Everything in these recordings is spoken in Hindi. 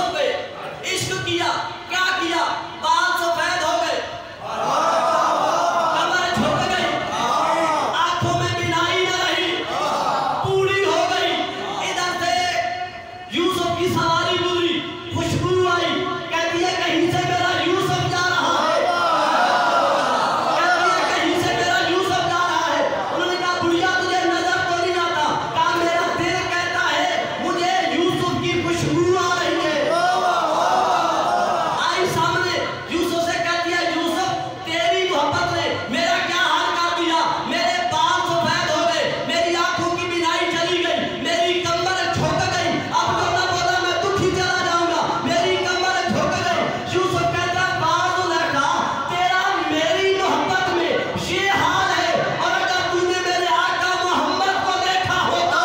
यूसुफ पे इश्क किया, क्या किया, बाल सफेद हो गए, कमर झुक गई, आंखों में बिनाई न रही, पूरी हो गई। इधर से यूसुफ की सवारी गुजरी, खुशबू आई, कहती है कहीं से मेरा यूसुफ जा रहा है, कहती है कहीं से मेरा यूसुफ जा रहा है। उन्होंने कहा बुढ़िया तुझे नजर तो नहीं आता? कहा मेरा दिल कहता है मुझे यूसुफ की खुशबू आ रही है। आई सामने, यूसुफ से कहती है यूसुफ तेरी मोहब्बत ने मेरा क्या हाल कर दिया, मेरे बाल सफेद हो गए, मेरी आंखों की बिनाई चली गई, मेरी कमर झुक गई, अब तो मैं बोला मैं दुखी चला जाऊंगा, मेरी कमर झुक गई। यूसुफ कहता है बाज़ुलैखा तेरा मेरी मोहब्बत में ये हाल है, और अगर तूने मेरे आका मोहम्मद को देखा होता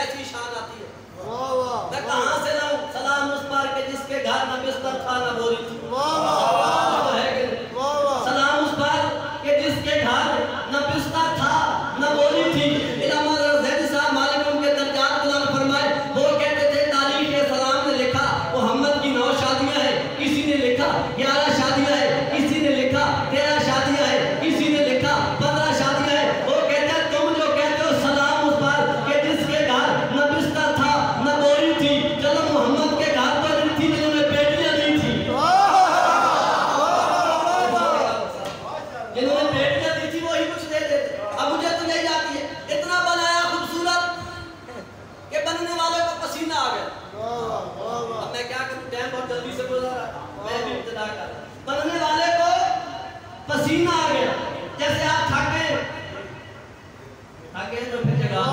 ऐसी शान आती है, मैं कहां से लाऊं सलाम उस पर के जिसके घर न बिस्तर था न बोरी थी। सलाम उस पर के जिसके घर न बिस्तर था न बोरी थी। मालिक उनके दर्जात बुलंद फरमाए, वो कहते थे तारीख सलाम ने लिखा मोहम्मद की 9 शादियां हैं, किसी ने लिखा 11 शादियां हैं, किसी ने लिखा 13 शादियां हैं, किसी ने लिखा 15 शादियां हैं। वो कहते हैं तुम जो कहते हो सलाम उस पर के जिसके घर न बिस्तर था न बोरी थी, चलो मोहम्मद के घर तो नहीं थी जिन्होंने बेटियां दी थी, जिन्होंने बेटियां दी थी वही कुछ दे देते। अब मुझे तो यही आती है, इतना बनाया खूबसूरत कि बनने वाले को पसीना आ गया। अब मैं क्या करूं, टाइम बहुत जल्दी से गुजरा, मैं भी इब्तिदा कर, बनने वाले को पसीना आ गया। जैसे आप थके तो फिर जगह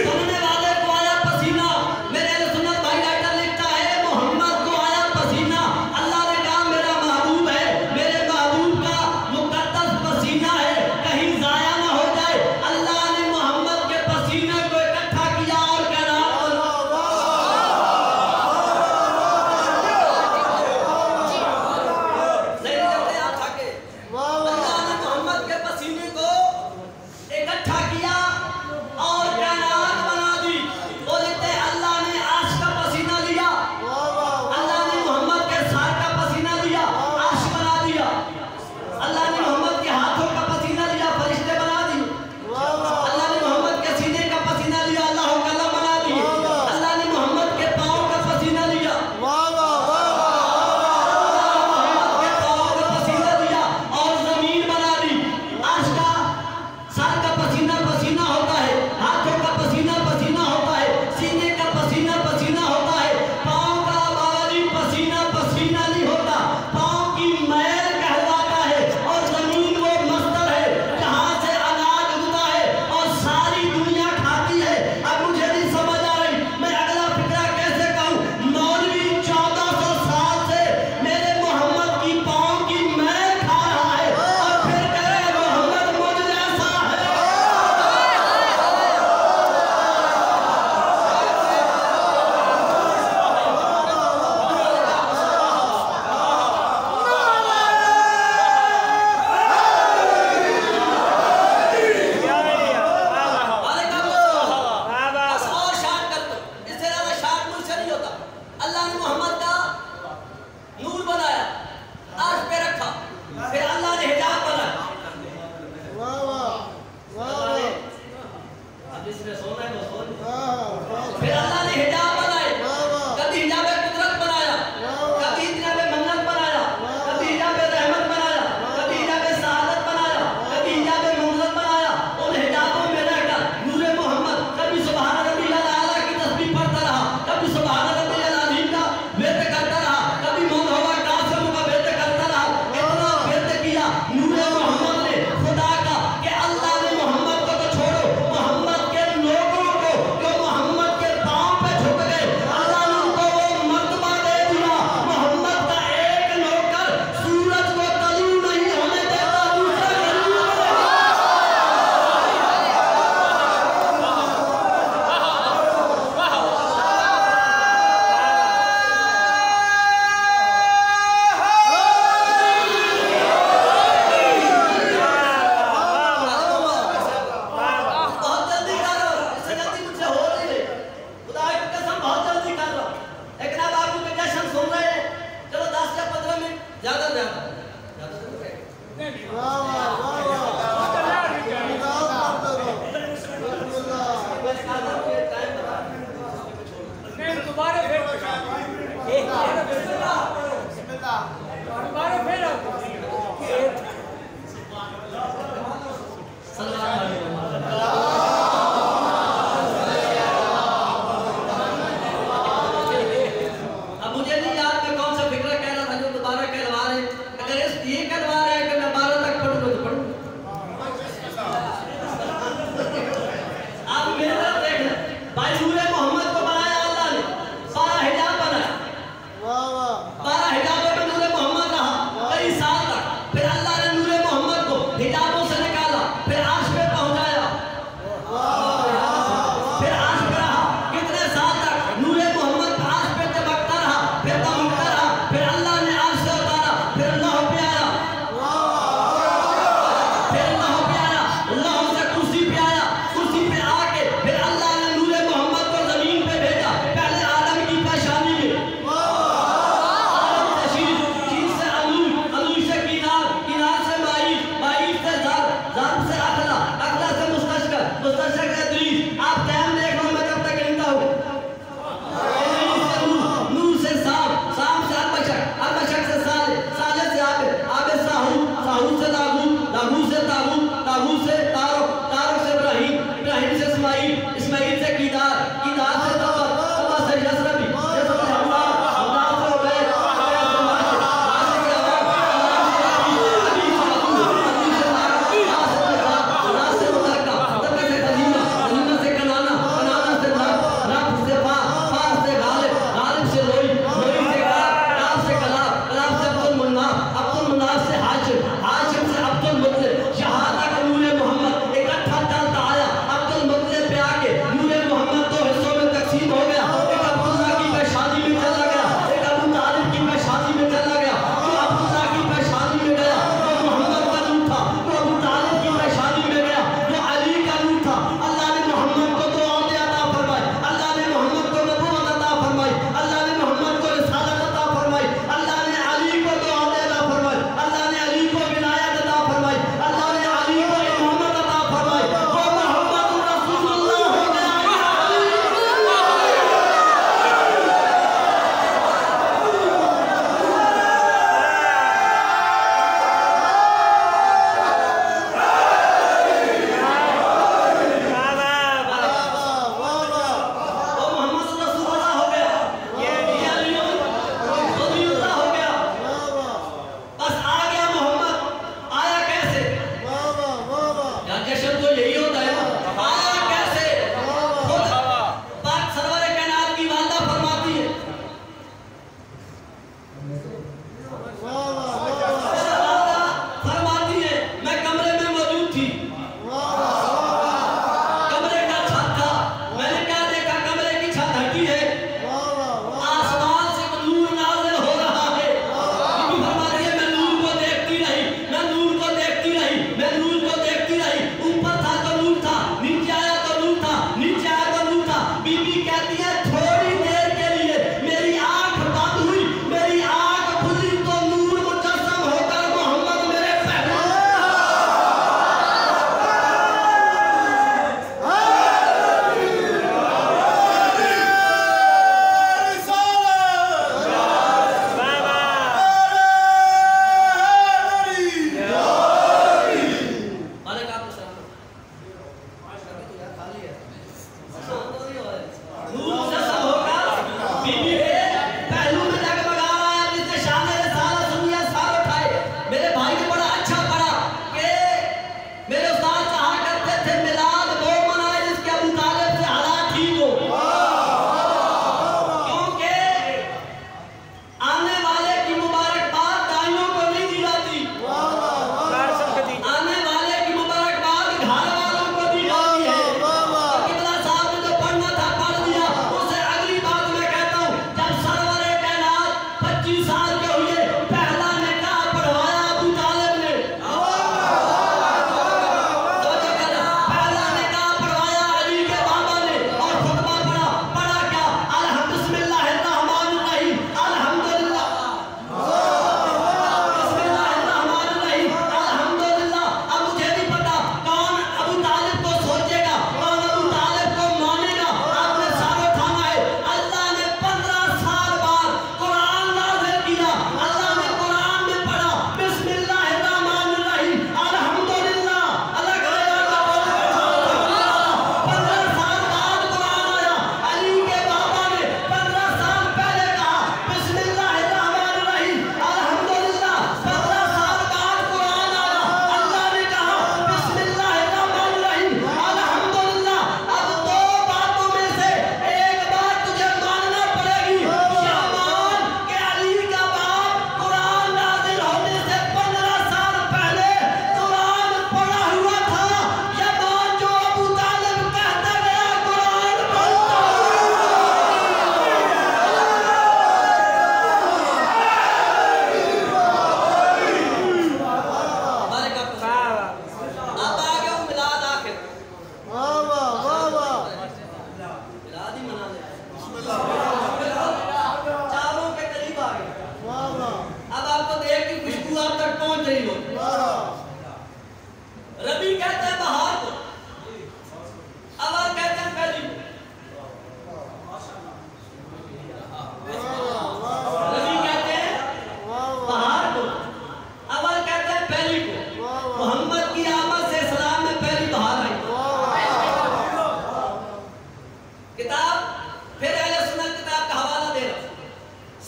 बनने वाले को आया पसीना। मेरे अहले सुन्नत भाई राइटर लिखता है मोहम्मद को आया पसीना। अल्लाह ने कहा मेरा महबूब है, मेरे महबूब का मुकद्दस पसीना है, कहीं जाया ना हो जाए। अल्लाह ने मोहम्मद के पसीने को इकट्ठा किया और कहना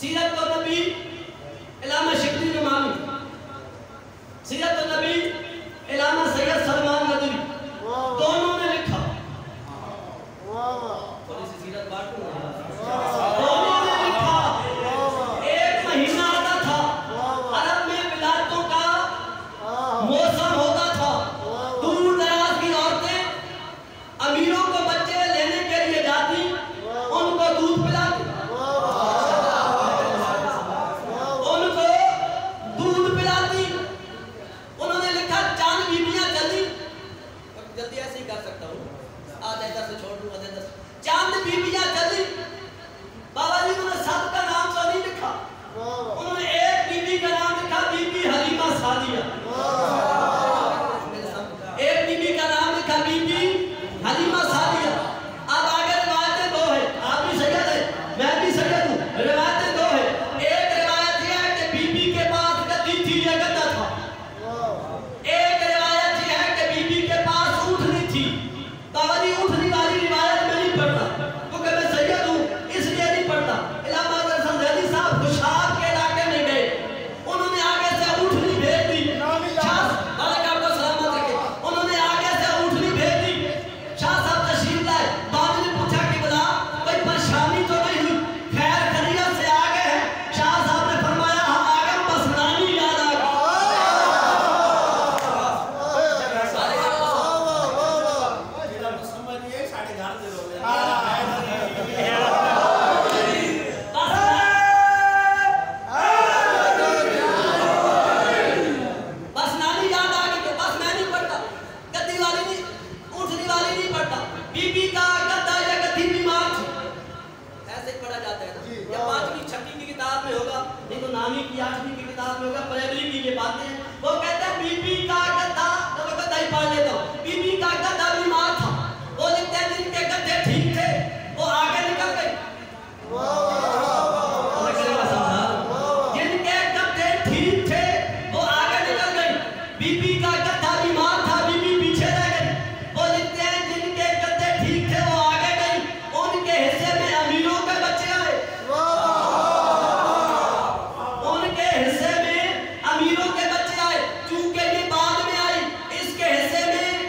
सीरत तो नबी इलामा शिकली नुमानी, सीरत तो नबी इलामा सैयद सलमान नदवी, दोनों ने लिखा। थोड़ी सी सीरत बात दोनों ने लिखा। एक महीना आता था, अरब में विलायतों का मौसम होता था। दूर दराज की औरतें अमीरों को बच्चे लेने के लिए जाती, उनको दूध पिलाती, उनको दूध पिलाती। उन्होंने लिखा चांद बीबियां जल्दी ऐसे ही कर सकता हूँ, आज इधर से छोड़ दूंगा, इधर चांद बीबियां जल्दी। बाबा जी उन्होंने सबका नाम तो नहीं लिखा, उन्होंने एक बीबी का नाम लिखा, बीबी हलीमा सादिया। एक बीबी का नाम लिखा, बीबी हलीमा सादिया। अब आगे रिवायतें दो है, आप भी सैयद है, मैं भी सैयद हूँ, रिवायतें दो है। एक रिवायत यह है कि बीबी के पास गद्दी थी या गद्दा था। एक रिवायत यह है कि बीबी के पास ऊँटनी थी। बाबा जी ऊँटनी वाली रिवायत में नहीं पढ़ता, क्योंकि मैं सैयद हूँ इसलिए नहीं पढ़ता। इलामा ज़ैदी साहब खुशाब के इलाके में गए, उन्होंने आगे से ऊँटनी भेज दी। उन्होंने आगे से ऊँटनी भेज दी। शाह साहब तशरीफ लाए, बाबू ने पूछा कि बोला कोई परेशानी तो नहीं हुई, खैर खैरियत से आ गए हैं। शाह साहब ने फरमाया हम आ गए, बस नानी याद आ गई। बस नानी याद आ गई। बस मैं नहीं पढ़ता, गद्दी वाली नहीं, ऊँटनी वाली नहीं पढ़ता। बीबी का गद्दा या गद्दी बीमार थी, ऐसे ही पढ़ा जाता है ना। या 5वीं 6वीं की किताब में होगा, नहीं तो 9वीं की 8वीं की किताब में होगा, प्राइमरी की ये बातें हैं। वो कहते हैं बीबी का गद्दा, तो मैं गद्दा ही पढ़ लेता हूँ। बीबी का गद्दा बीमार था, वो लिखते हैं जिनके गद्दे ठीक थे वो आगे निकल गए। जिनके गद्दे ठीक थे वो आगे निकल गई। बीबी का गद्दा बीमार था, बीबी पीछे रह गई। वो लिखते हैं जिनके गद्दे ठीक थे वो आगे गई, उनके हिस्से में अमीरों के बच्चे आए। उनके हिस्से में अमीरों के बच्चे आए, चूंकि ये बाद में आई, इसके हिस्से में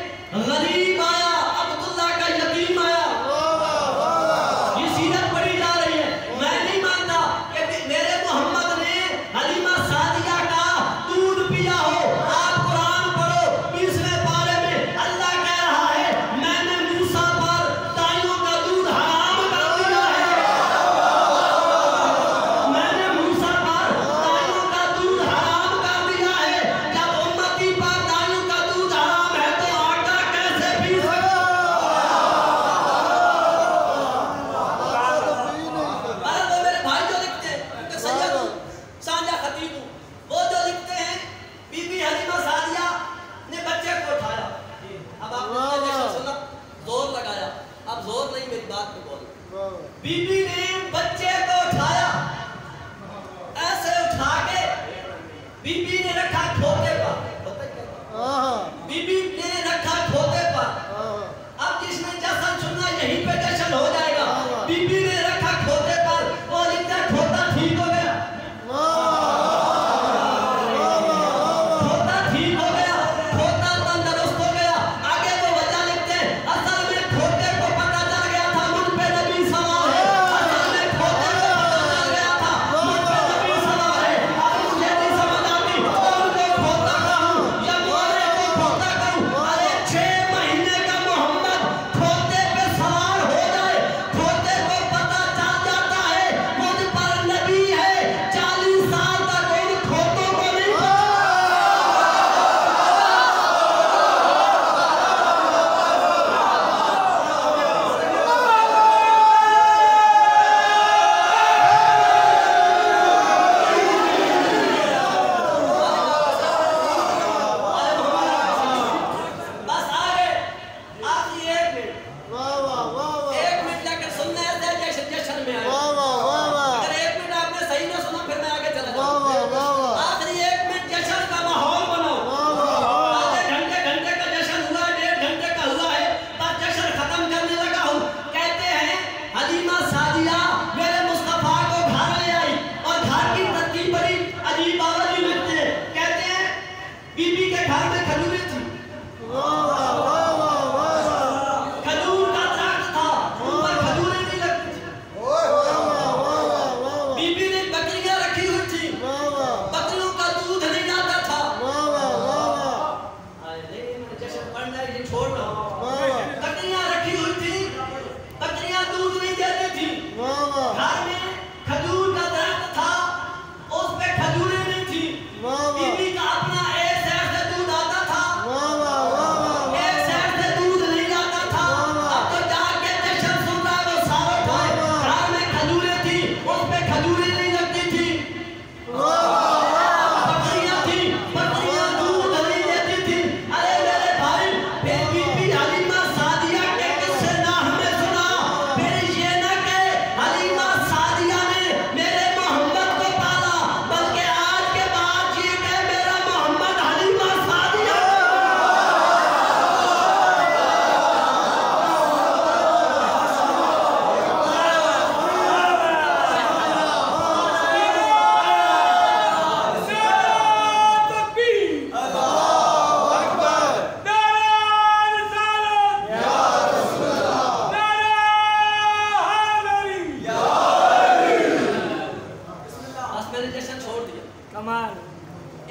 कमाल।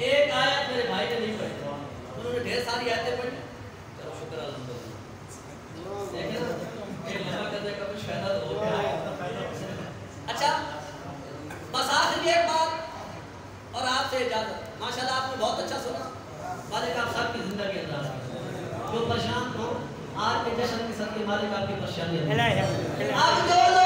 एक आयत मेरे भाई ने नहीं पढ़ी, उन्होंने ढेर सारी आयतें पढ़ी। चलो शुक्र अल्हम्दुलिल्लाह, देखें ना एक लम्बा करने का कुछ फायदा तो हो गया। अच्छा बस आखिरी एक बात और आपसे इजाजत। माशाल्लाह आपने बहुत अच्छा सुना। मालिक आप सबकी जिंदगी अंदाज जो परेशान हो आज के जश्न के साथ मालिक आपकी परेशानी। अब जो